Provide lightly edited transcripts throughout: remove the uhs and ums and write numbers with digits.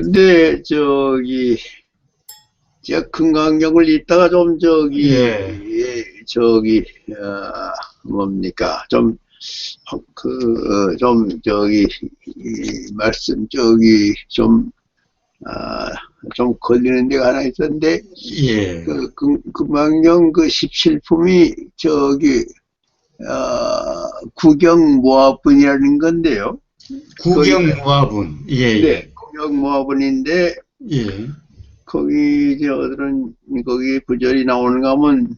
근데 제가 금강경을 읽다가 좀 예, 저기 뭡니까 이 말씀 좀 걸리는 데가 하나 있었는데 예. 금강경 그 17품이 구경모아분이라는 건데요. 구경모아분. 예, 네, 예. 구경모아분인데 예. 거기 이제 거기 구절이 나오는가 하면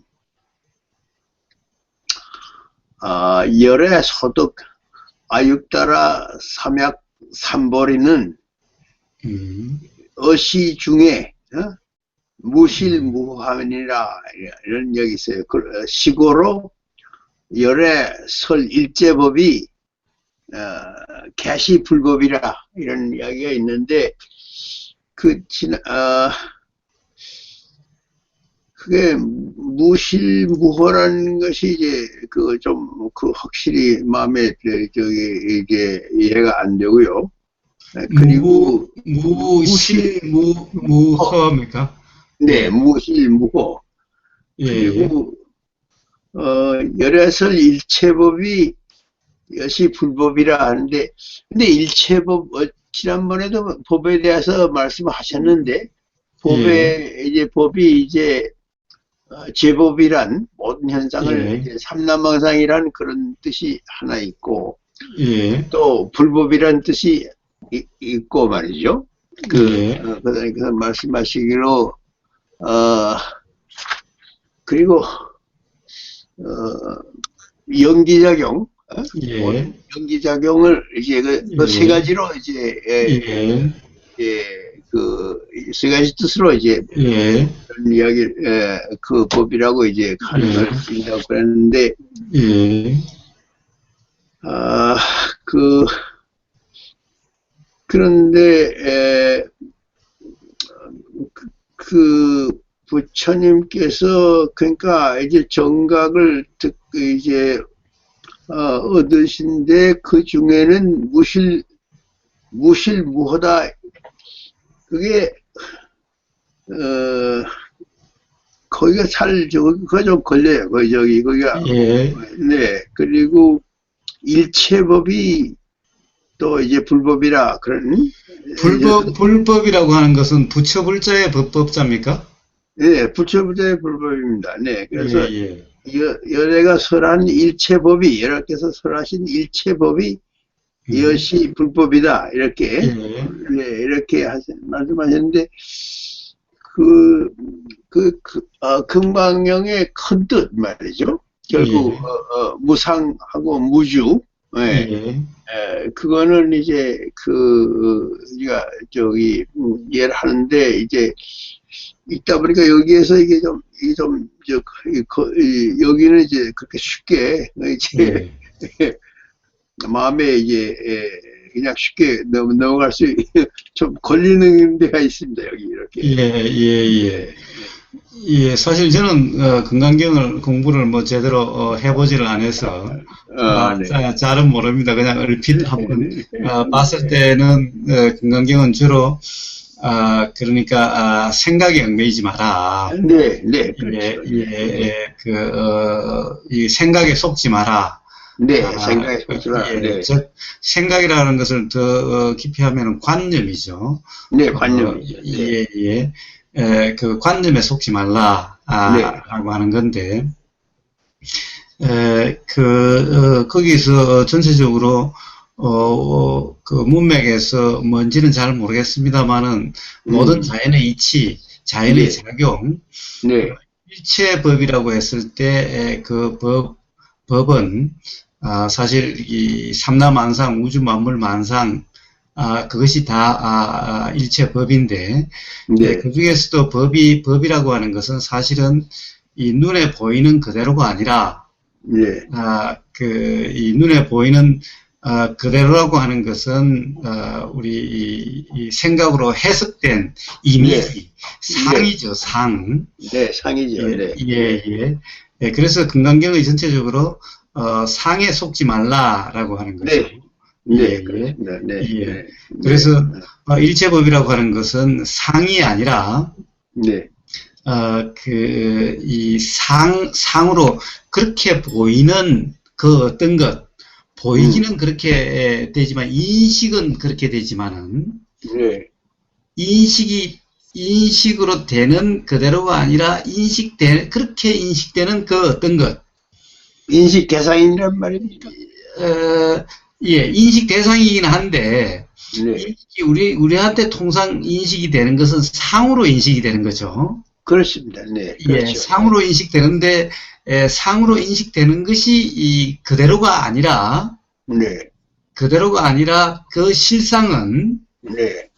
열의 소득 아육따라 삼약 삼벌이는 어시 중에 무실무함이라 이런 얘기 있어요. 시고로 열의 설 일제법이 개시불법이라 이런 이야기가 있는데 그게 무실무호라는 것이 이제 확실히 마음에 이게 이해가 안 되고요. 그리고 무실무허입니까? 네, 무실무호. 예. 그리고 열애설 일체법이 여시 불법이라 하는데, 근데 일체법 지난번에도 법에 대해서 말씀하셨는데 법이 이제 제법이란 모든 현상을 이제 삼라망상이란 그런 뜻이 하나 있고 또 불법이란 뜻이 있고 말이죠. 그래서 말씀하시기로 그리고 연기작용 연기작용을 이제 그 세 가지로 이제 세 가지 뜻으로 이제 그런 이야기 그 법이라고 이제 가능할 수 있다고 그랬는데 그런데 그 부처님께서 그러니까 이제 정각을 이제 얻으신데 그 중에는 무실무허다. 그게 거기가 그거 좀 걸려요. 거기가 네. 그리고 일체법이 또 이제 불법이라 그런 불법이라고 하는 것은 부처불자의 법법자입니까? 네, 부처불자의 불법입니다. 네, 그래서 여래가 설한 일체법이 여러께서 설하신 일체법이 이것이 불법이다 이렇게 이렇게 말씀하셨는데 금강경의 큰 뜻 말이죠. 결국 무상하고 무주. 그거는 이제 우리가 이해를 하는데 이제 있다 보니까 여기에서 여기는 이제 그렇게 쉽게 이제 마음에 이제 그냥 쉽게 넘어갈 수 좀 걸리는 데가 있습니다. 여기 이렇게. 예, 사실 저는 금강경을 공부를 뭐 제대로 해보지를 않아서 잘은 모릅니다. 그냥 얼핏 한번 봤을 때는 금강경은 주로 그러니까 생각에 얽매이지 마라. 네, 그렇죠. 이 생각에 속지 마라. 네, 생각에 속지 마라. 즉 생각이라는 것을 더 깊이 하면 관념이죠. 네, 관념이죠. 그 관념에 속지 말라, 라고 하는 건데, 거기서 전체적으로, 그 문맥에서 뭔지는 잘 모르겠습니다만은, 모든 자연의 이치, 자연의 작용, 일체법이라고 했을 때, 법은, 사실 이 삼라만상, 우주만물만상, 그것이 다, 일체법인데, 그 중에서도 법이라고 하는 것은 사실은 이 눈에 보이는 그대로가 아니라, 이 눈에 보이는, 그대로라고 하는 것은, 우리 이 생각으로 해석된 이미지, 상이죠, 상. 네, 상이죠. 그래서 금강경의 전체적으로, 상에 속지 말라라고 하는 것이죠. 그렇습니다. 그래서 일체법이라고 하는 것은 상이 아니라, 네. 상으로 그렇게 보이는 그 어떤 것, 보이기는 그렇게 되지만, 인식은 그렇게 되지만은, 네. 인식으로 되는 그대로가 아니라, 그렇게 인식되는 그 어떤 것. 인식 대상이란 말입니까? 예, 인식 대상이긴 한데, 네. 우리한테 통상 인식이 되는 것은 상으로 인식이 되는 거죠. 그렇습니다. 네. 그렇죠. 예, 상으로 인식되는데, 상으로 인식되는 것이 그대로가 아니라, 네. 그대로가 아니라 그 실상은, 네.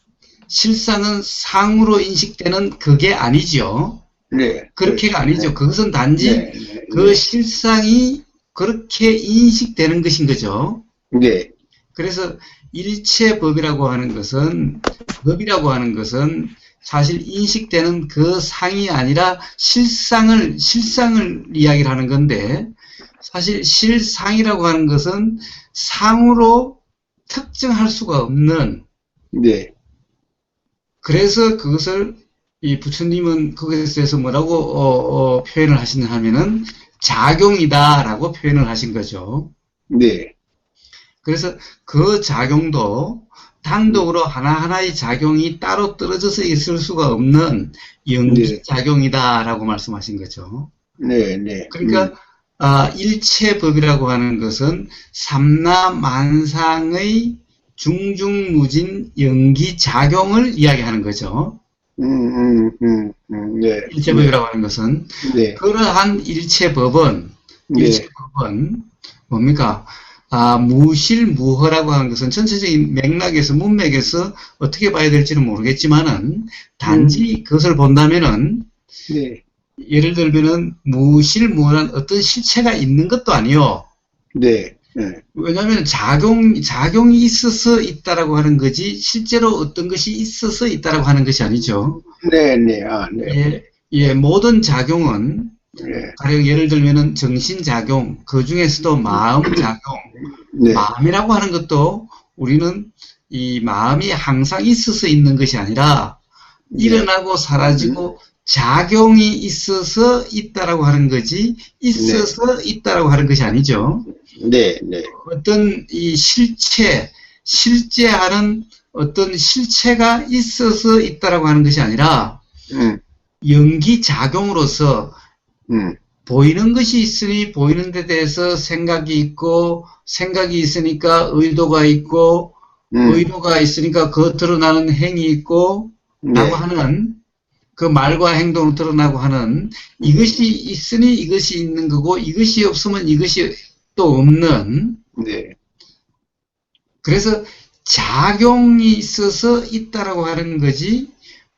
실상은 상으로 인식되는 그게 아니죠. 네. 그렇게가 아니죠. 네. 그것은 단지 네. 네. 그 실상이 그렇게 인식되는 것인 거죠. 네. 그래서 일체법이라고 하는 것은, 법이라고 하는 것은 사실 인식되는 그 상이 아니라 실상을 이야기를 하는 건데, 사실 실상이라고 하는 것은 상으로 특정할 수가 없는, 네. 그래서 그것을 이 부처님은 그것에 대해서 뭐라고 표현을 하시냐 하면은 작용이다라고 표현을 하신 거죠. 네. 그래서 그 작용도 단독으로 하나하나의 작용이 따로 떨어져서 있을 수가 없는 연기작용이다라고 말씀하신 거죠. 네, 네. 그러니까 일체법이라고 하는 것은 삼라만상의 중중무진 연기작용을 이야기하는 거죠. 네. 일체법이라고 하는 것은 네. 그러한 일체법은 네. 뭡니까? 무실무허라고 하는 것은 전체적인 맥락에서, 문맥에서 어떻게 봐야 될지는 모르겠지만은, 단지 그것을 본다면은, 네. 예를 들면은, 무실무허란 어떤 실체가 있는 것도 아니요. 네. 네. 왜냐하면 작용이 있어서 있다라고 하는 거지, 실제로 어떤 것이 있어서 있다라고 하는 것이 아니죠. 네, 네. 네. 예, 모든 작용은, 네. 가령 예를 들면은 정신작용, 그 중에서도 마음작용, 네. 마음이라고 하는 것도 우리는 이 마음이 항상 있어서 있는 것이 아니라 일어나고 사라지고 작용이 있어서 있다라고 하는 거지, 있어서 있다라고 하는 것이 아니죠. 네, 네. 어떤 이 실제하는 어떤 실체가 있어서 있다라고 하는 것이 아니라 연기작용으로서 보이는 것이 있으니 보이는 데 대해서 생각이 있고, 생각이 있으니까 의도가 있고, 의도가 있으니까 겉으로 나는 행위 있고, 라고 하는, 그 말과 행동으로 드러나고 하는, 이것이 있으니 이것이 있는 거고, 이것이 없으면 이것이 또 없는, 네. 그래서 작용이 있어서 있다라고 하는 거지,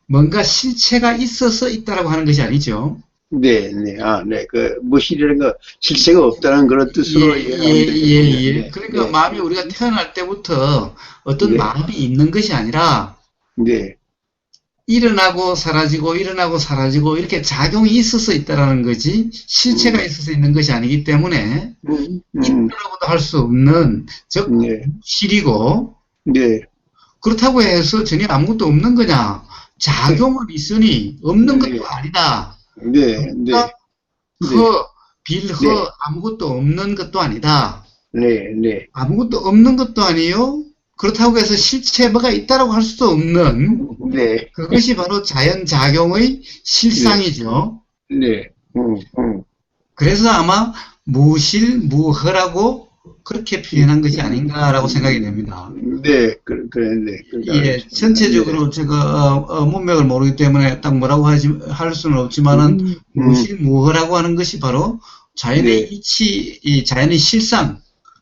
뭔가 실체가 있어서 있다라고 하는 것이 아니죠. 네, 네. 네. 무실이라는 거, 실체가 없다는 그런 뜻으로. 예. 그러니까 마음이 우리가 태어날 때부터 어떤 마음이 있는 것이 아니라, 네. 일어나고 사라지고 이렇게 작용이 있어서 있다라는 거지, 실체가 있어서 있는 것이 아니기 때문에, 있다라고도 할 수 없는, 즉, 실이고, 네. 그렇다고 해서 전혀 아무것도 없는 거냐, 작용은 있으니 없는 것도 아니다. 네, 네. 아무것도 없는 것도 아니다. 네, 네. 아무것도 없는 것도 아니요. 그렇다고 해서 실체가 있다라고 할 수도 없는. 네. 그것이 바로 자연작용의 실상이죠. 네. 그래서 아마 무실무허라고 그렇게 표현한 것이 아닌가라고 생각이 됩니다. 네, 그랬네. 예, 전체적으로 제가 문맥을 모르기 때문에 딱 뭐라고 할 수는 없지만은 무실무허라고 하는 것이 바로 자연의 이치, 이 자연의 실상.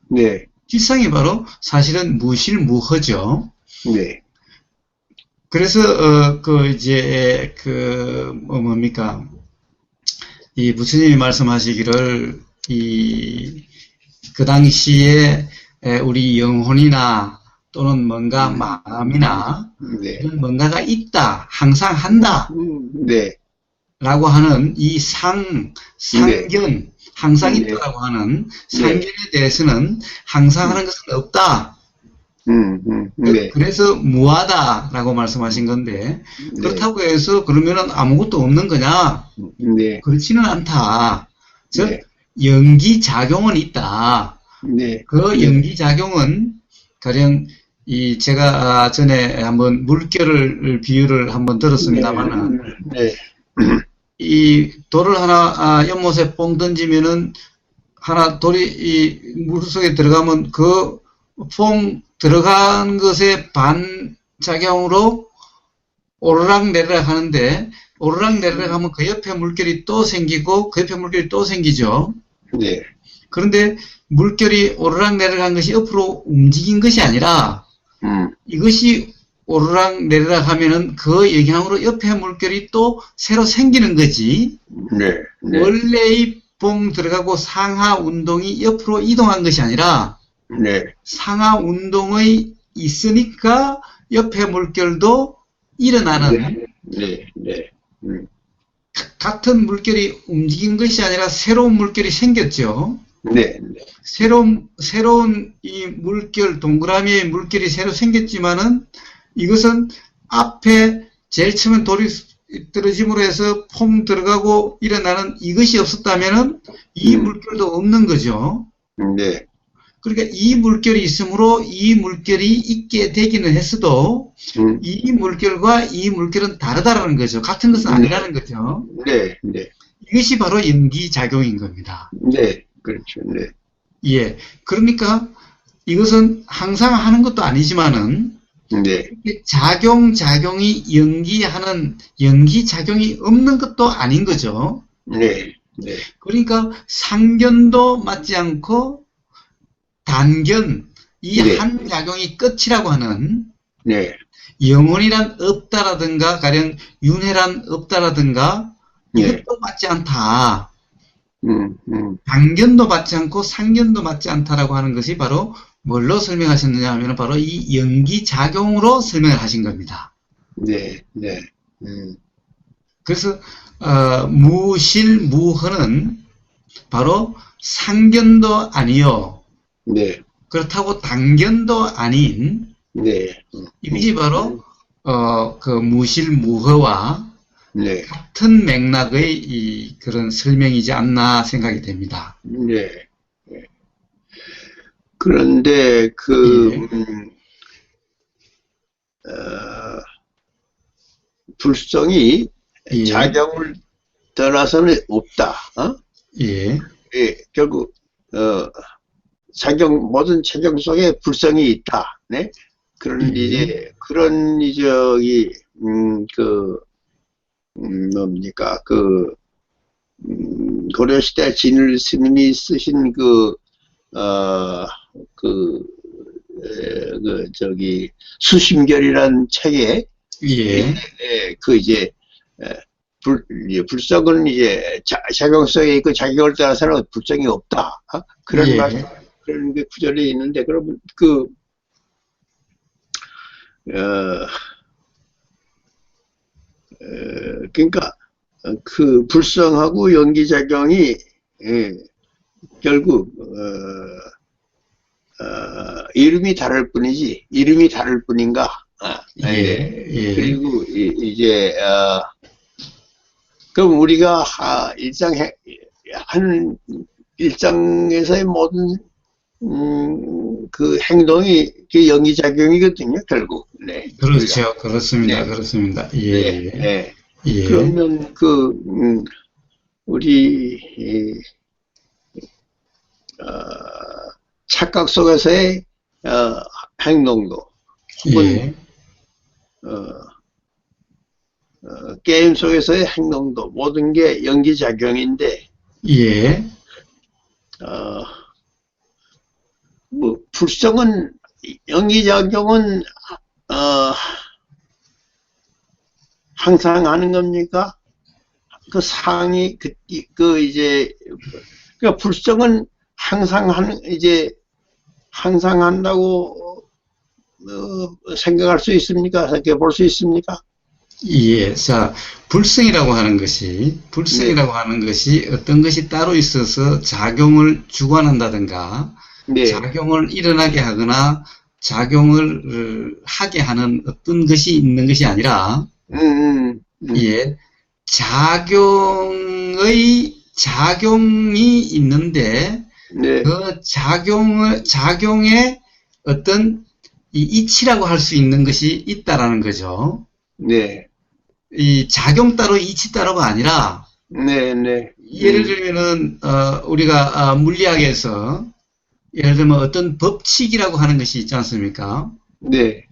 네. 실상이 바로 사실은 무실무허죠. 네. 그래서 뭡니까? 이 부처님이 말씀하시기를 그 당시에 우리 영혼이나 또는 뭔가 마음이나 이런 뭔가가 있다, 항상 한다. 네. 라고 하는 이 상견, 항상 있다라고 하는 상견에 대해서는 항상 하는 것은 없다. 네. 그래서 무하다라고 말씀하신 건데, 그렇다고 해서 그러면은 아무것도 없는 거냐? 네. 그렇지는 않다. 즉, 네. 연기작용은 있다. 네. 그 연기작용은 가령 제가 전에 한번 물결을 비유를 한번 들었습니다만은, 네. 이 돌을 하나 연못에 뽕 던지면은 하나 돌이 이 물속에 들어가면 그 뽕 들어간 것의 반작용으로 오르락 내리락 하는데, 오르락 내리락 하면 그 옆에 물결이 또 생기고 그 옆에 물결이 또 생기죠. 네. 그런데 물결이 오르락 내리락 한 것이 옆으로 움직인 것이 아니라 이것이 오르락 내리락 하면은 그 영향으로 옆에 물결이 또 새로 생기는 거지. 네. 네. 원래의 뽕 들어가고 상하 운동이 옆으로 이동한 것이 아니라 네. 상하 운동의 있으니까 옆에 물결도 일어나는. 네. 네. 같은 물결이 움직인 것이 아니라 새로운 물결이 생겼죠. 네. 네. 새로운 이 물결, 동그라미의 물결이 새로 생겼지만은 이것은 앞에 제일 처음에 돌이 떨어짐으로 해서 퐁 들어가고 일어나는 이것이 없었다면은 이 물결도 없는 거죠. 네. 그러니까 이 물결이 있으므로 이 물결이 있게 되기는 했어도 이 물결과 이 물결은 다르다라는 거죠. 같은 것은 아니라는 거죠. 네. 네. 이것이 바로 연기작용인 겁니다. 네. 그렇죠. 네. 예. 그러니까 이것은 항상 하는 것도 아니지만은 네. 작용이 연기작용이 없는 것도 아닌 거죠. 네. 네. 그러니까 상견도 맞지 않고 단견, 이 한 네. 작용이 끝이라고 하는 네. 영혼이란 없다라든가 가령 윤회란 없다라든가 이것도 맞지 않다. 단견도 맞지 않고 상견도 맞지 않다라고 하는 것이 바로 뭘로 설명하셨느냐 하면 바로 이 연기작용으로 설명을 하신 겁니다. 네. 네. 그래서 무실무허는 바로 상견도 아니요. 네. 그렇다고 단견도 아닌 네. 이것이 바로 그 무실무허와 네. 같은 맥락의 그런 설명이지 않나 생각이 됩니다. 네. 네. 그런데 불성이 작용을 떠나서는 없다. 예. 예. 결국 모든 작용 속에 불성이 있다. 네. 그런 이제 뭡니까 고려시대 진을 스님이 쓰신 수심결이란 책에 예. 불성은 이제 작용 속에 있고 작용을 따라서는 불성이 없다. 그런 말씀, 그런 게 구절이 있는데, 그러면 그러니까 불성하고 연기작용이 결국 이름이 다를 뿐이지, 이름이 다를 뿐인가. 예. 그리고 그럼 우리가 일상에서의 모든 그 행동이 연기작용이거든요, 결국. 네. 그렇죠. 그렇습니다. 네. 그렇습니다. 예. 네. 네. 예. 그러면 우리 착각 속에서의 행동도 혹은 게임 속에서의 행동도 모든 게 연기작용인데, 예. 불성은, 연기작용은 항상 하는 겁니까? 그 상이 불성은 항상 한다고 생각할 수 있습니까? 생각해 볼 수 있습니까? 예. 자, 불성이라고 하는 것이 어떤 것이 따로 있어서 작용을 주관한다든가, 네. 작용을 일어나게 하거나 작용을 하게 하는 어떤 것이 있는 것이 아니라, 예, 작용이 있는데, 네. 그 작용의 어떤 이 이치라고 할 수 있는 것이 있다라는 거죠. 네. 이 작용 따로 이치 따로가 아니라, 네, 네. 예를 들면은, 우리가 물리학에서, 예를 들면 어떤 법칙이라고 하는 것이 있지 않습니까? 네.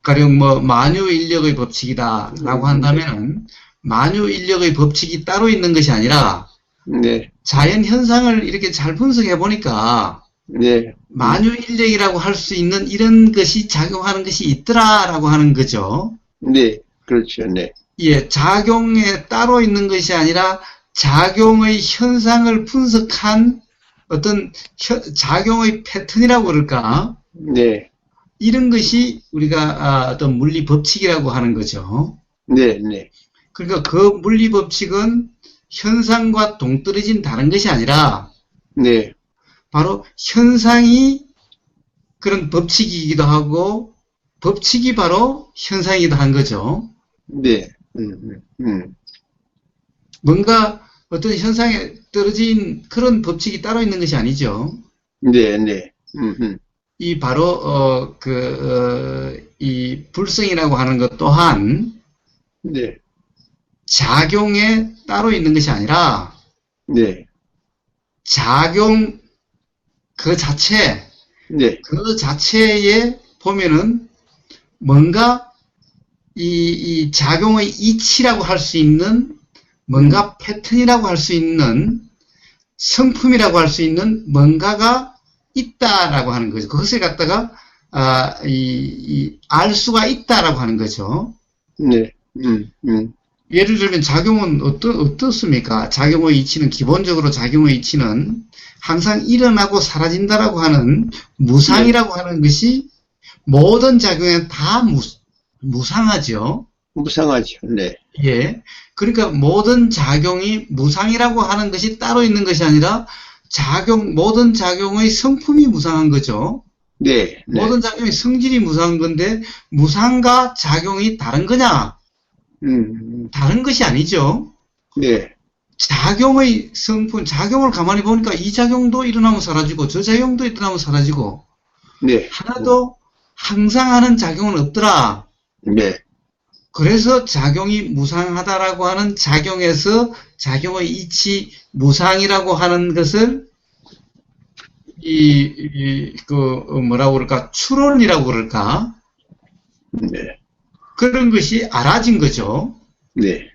가령 만유인력의 법칙이다라고 한다면은, 만유인력의 법칙이 따로 있는 것이 아니라, 네. 자연 현상을 이렇게 잘 분석해 보니까, 네. 만유인력이라고 할 수 있는 이런 것이 작용하는 것이 있더라라고 하는 거죠. 네. 그렇죠. 네. 예, 작용에 따로 있는 것이 아니라 작용의 현상을 분석한 어떤 작용의 패턴이라고 그럴까? 네. 이런 것이 우리가 어떤 물리 법칙이라고 하는 거죠. 네. 네. 그러니까 그 물리 법칙은 현상과 동떨어진 다른 것이 아니라 네. 바로 현상이 그런 법칙이기도 하고 법칙이 바로 현상이기도 한 거죠. 네. 뭔가 어떤 현상에 떨어진 그런 법칙이 따로 있는 것이 아니죠. 네. 네. 이 바로 이 불성이라고 하는 것 또한 네. 작용에 따로 있는 것이 아니라 네. 작용 그 자체 네. 그 자체에 보면은 뭔가 이 작용의 이치라고 할 수 있는 뭔가 패턴이라고 할 수 있는 성품이라고 할 수 있는 뭔가가 있다라고 하는 거죠. 그것을 갖다가 알 수가 있다라고 하는 거죠. 네. 예를 들면 작용은 어떻습니까? 작용의 이치는 기본적으로 작용의 이치는 항상 일어나고 사라진다라고 하는 무상이라고 하는 것이 모든 작용에는 다 무상하죠. 무상하죠. 네. 예. 그러니까 모든 작용이 무상이라고 하는 것이 따로 있는 것이 아니라 모든 작용의 성품이 무상한 거죠. 네. 네. 모든 작용의 성질이 무상한 건데 무상과 작용이 다른 거냐? 다른 것이 아니죠. 네. 작용의 성분, 작용을 가만히 보니까 이 작용도 일어나면 사라지고 저 작용도 일어나면 사라지고 네. 하나도 항상 하는 작용은 없더라. 네. 그래서 작용이 무상하다라고 하는 작용에서 작용의 이치 무상이라고 하는 것을 뭐라고 그럴까? 추론이라고 그럴까? 네. 그런 것이 알아진 거죠. 네.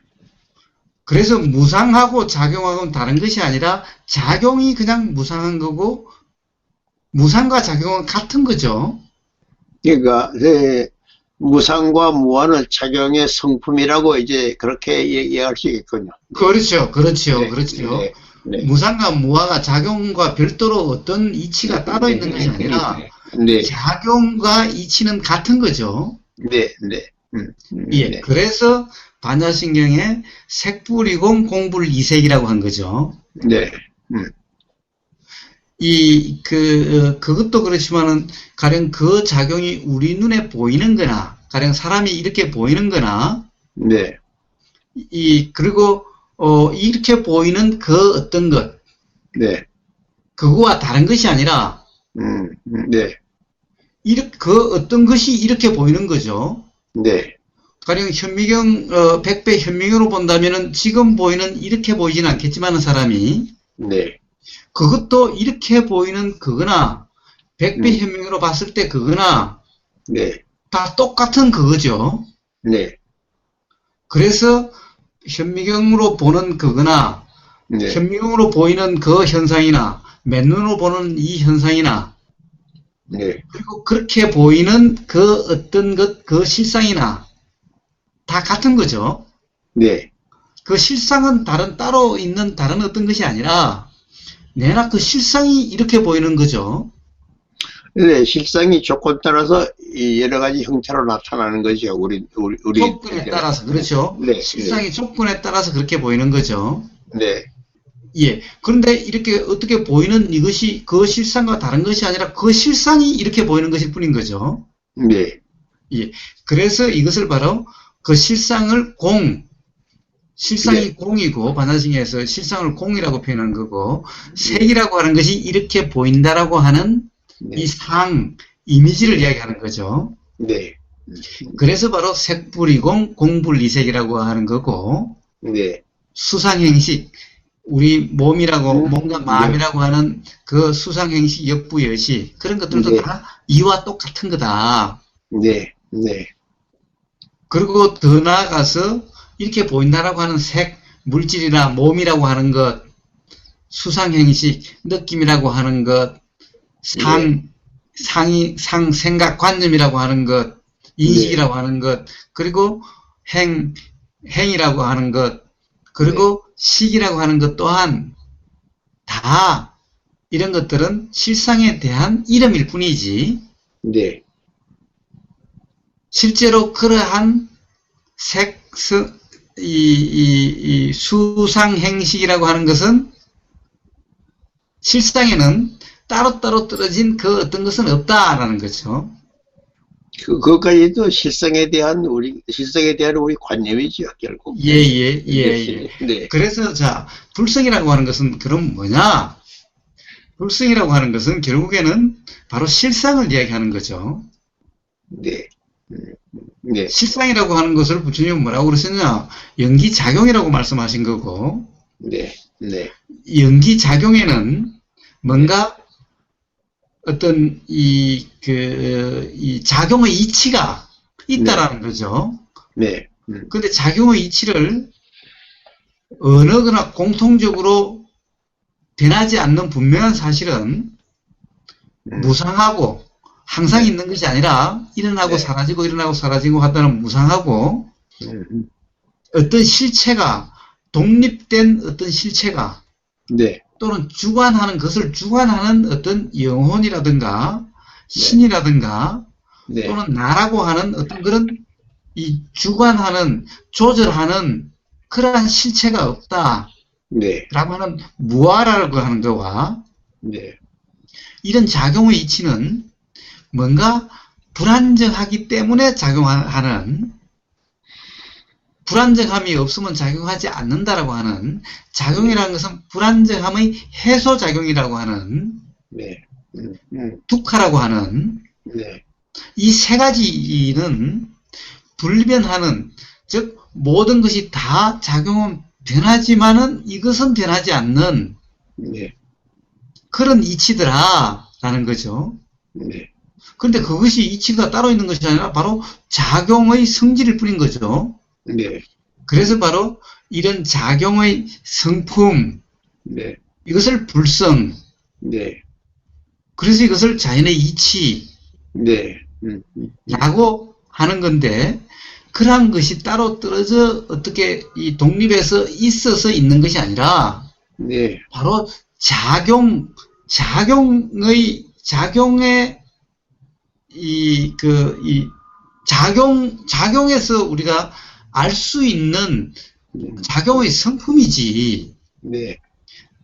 그래서 무상하고 작용하고는 다른 것이 아니라 작용이 그냥 무상한 거고 무상과 작용은 같은 거죠. 그러니까 무상과 무한을 작용의 성품이라고 이제 그렇게 얘기할 수 있겠군요. 그렇죠. 네. 그렇죠. 네. 네. 무상과 무화가 작용과 별도로 어떤 이치가 따로 있는 것이 아니라 네. 작용과 이치는 같은 거죠. 네. 네. 예. 네. 그래서 반야신경에 색불이공 공불이색이라고 한 거죠. 네. 그것도 그렇지만은, 가령 그 작용이 우리 눈에 보이는 거나, 가령 사람이 이렇게 보이는 거나, 네. 그리고, 이렇게 보이는 그 어떤 것, 네. 그거와 다른 것이 아니라, 네. 그 어떤 것이 이렇게 보이는 거죠. 네. 가령 현미경, 백배 현미경으로 본다면은 지금 보이는 이렇게 보이진 않겠지만은 사람이, 네. 그것도 이렇게 보이는 그거나, 백배 현미경으로 봤을 때 그거나, 네. 다 똑같은 그거죠. 네. 그래서 현미경으로 보는 그거나, 네. 현미경으로 보이는 그 현상이나, 맨눈으로 보는 이 현상이나, 네. 그리고 그렇게 보이는 그 어떤 것, 그 실상이나, 다 같은 거죠. 네. 그 실상은 따로 있는 다른 어떤 것이 아니라, 내나 그 실상이 이렇게 보이는 거죠. 네, 실상이 조건 따라서 이 여러 가지 형태로 나타나는 거죠. 우리 조건에 따라서, 그렇죠. 네. 실상이 조건에 따라서 그렇게 보이는 거죠. 네. 예. 그런데 이렇게 어떻게 보이는 이것이 그 실상과 다른 것이 아니라 그 실상이 이렇게 보이는 것일 뿐인 거죠. 네. 예. 그래서 이것을 바로 그 실상을 실상이 네. 공이고, 반야징에서 실상을 공이라고 표현한 거고, 색이라고 하는 것이 이렇게 보인다라고 하는 네. 이 이미지를 이야기하는 거죠. 네. 그래서 바로 색불이공, 공불이색이라고 하는 거고, 네. 수상행식, 우리 몸이라고, 몸과 네. 마음이라고 하는 그 수상행식, 역부여시, 그런 것들도 네. 다 이와 똑같은 거다. 네. 네. 그리고 더 나아가서 이렇게 보인다라고 하는 색, 물질이나 몸이라고 하는 것, 수상행식, 느낌이라고 하는 것, 생각, 관념이라고 하는 것, 인식이라고 하는 것, 그리고 행이라고 하는 것, 그리고 식이라고 하는 것 또한 다 이런 것들은 실상에 대한 이름일 뿐이지, 네. 실제로 그러한 이 수상행식이라고 하는 것은 실상에는 따로따로 떨어진 그 어떤 것은 없다라는 거죠. 그것까지도 실성에 대한 우리 관념이죠, 결국. 예. 네. 그래서 자, 불성이라고 하는 것은 그럼 뭐냐? 불성이라고 하는 것은 결국에는 바로 실상을 이야기하는 거죠. 네. 네. 실상이라고 하는 것을 부처님은 뭐라고 그러셨냐? 연기작용이라고 말씀하신 거고, 네. 네. 연기작용에는 뭔가 어떤 이 작용의 이치가 있다라는 거죠. 네. 근데 작용의 이치를 어느 거나 공통적으로 변하지 않는 분명한 사실은 무상하고 항상 있는 것이 아니라 일어나고 네. 사라지고 일어나고 사라지고 하다는 무상하고 어떤 실체가 독립된 어떤 실체가 네. 또는 것을 주관하는 어떤 영혼이라든가 신이라든가 네. 또는 나라고 하는 어떤 그런 이 주관하는 조절하는 그러한 실체가 없다. 네. 라고 하는 무아라고 하는 거와 네. 이런 작용의 이치는 뭔가 불안정하기 때문에 작용하는, 불안정함이 없으면 작용하지 않는다라고 하는, 작용이라는 것은 불안정함의 해소작용이라고 하는, 네. 두카라고 하는 네. 이 세 가지는 불변하는, 즉 모든 것이 다 작용은 변하지만은 이것은 변하지 않는 네. 그런 이치더라라는 거죠. 네. 근데 그것이 이치가 따로 있는 것이 아니라 바로 작용의 성질일 뿐인 거죠. 네. 그래서 바로 이런 작용의 성품, 네. 이것을 불성, 네. 그래서 이것을 자연의 이치라고 네. 하는 건데, 그러한 것이 따로 떨어져 어떻게 이 독립해서 있어서 있는 것이 아니라, 네. 바로 작용의 작용에서 우리가 알 수 있는 작용의 성품이지, 네.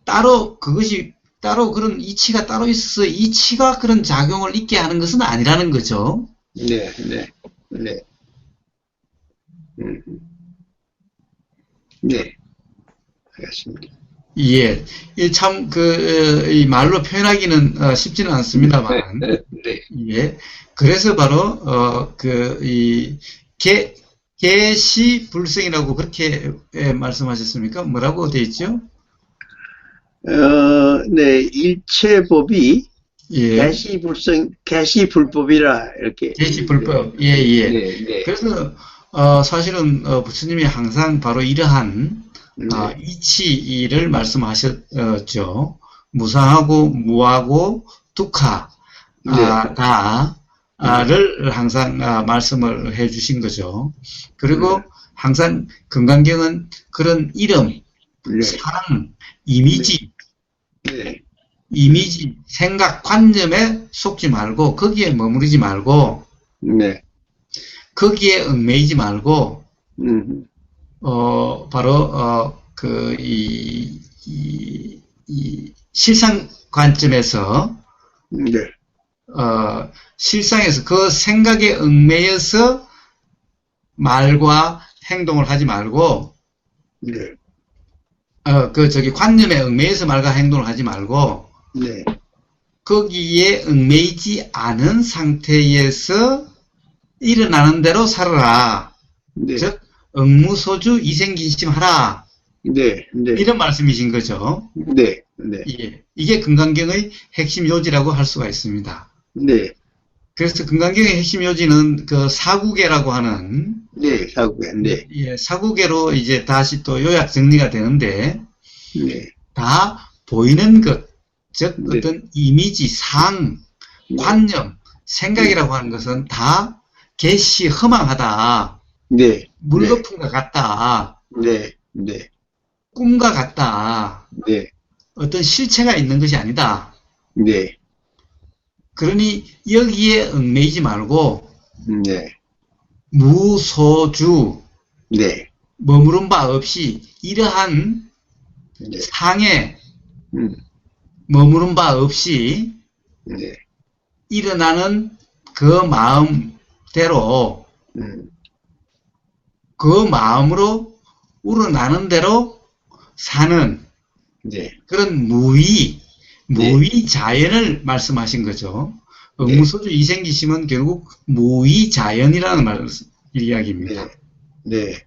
따로 그런 이치가 따로 있어서 이치가 그런 작용을 있게 하는 것은 아니라는 거죠. 네. 네. 네. 네. 알겠습니다. 예. 참, 이 말로 표현하기는 쉽지는 않습니다만. 네. 예. 그래서 바로, 개시 불성이라고 그렇게 말씀하셨습니까? 뭐라고 되어 있죠? 네. 일체법이 예. 개시불법이라 이렇게. 개시불법. 예. 네. 그래서, 사실은, 부처님이 항상 바로 이러한 이치를 말씀하셨죠. 무상하고 무하고 두카가 를 항상 말씀을 해주신 거죠. 그리고 항상 금강경은 그런 이름, 사랑, 이미지, 생각, 관념에 속지 말고 거기에 머무르지 말고 거기에 얽매이지 말고 바로 그, 실상 관점에서, 네. 실상에서 그 생각에 얽매여서 말과 행동을 하지 말고, 네. 관념에 얽매여서 말과 행동을 하지 말고, 네. 거기에 얽매이지 않은 상태에서 일어나는 대로 살아라. 네. 즉, 응무소주 이생긴심하라. 네. 네. 이런 말씀이신 거죠. 네. 네. 예. 이게 금강경의 핵심 요지라고 할 수가 있습니다. 네. 그래서 금강경의 핵심 요지는 그 사구계라고 하는, 네. 사구계. 네. 예, 사구계로 이제 다시 또 요약 정리가 되는데, 네. 다 보이는 것, 즉 네. 어떤 이미지, 상, 관념, 생각이라고 하는 것은 다 개시 허망하다. 네. 물거품과 같다. 네. 네. 꿈과 같다. 네. 어떤 실체가 있는 것이 아니다. 네. 그러니 여기에 얽매이지 말고 네. 무소주, 네. 머무른 바 없이 이러한 네. 상에 음. 머무른 바 없이 네. 일어나는 그 마음대로 그 마음으로 우러나는 대로 사는 네. 그런 무의 자연을 말씀하신 거죠. 응무소주 이생기심은 결국 무의 자연이라는 이야기입니다. 네. 네.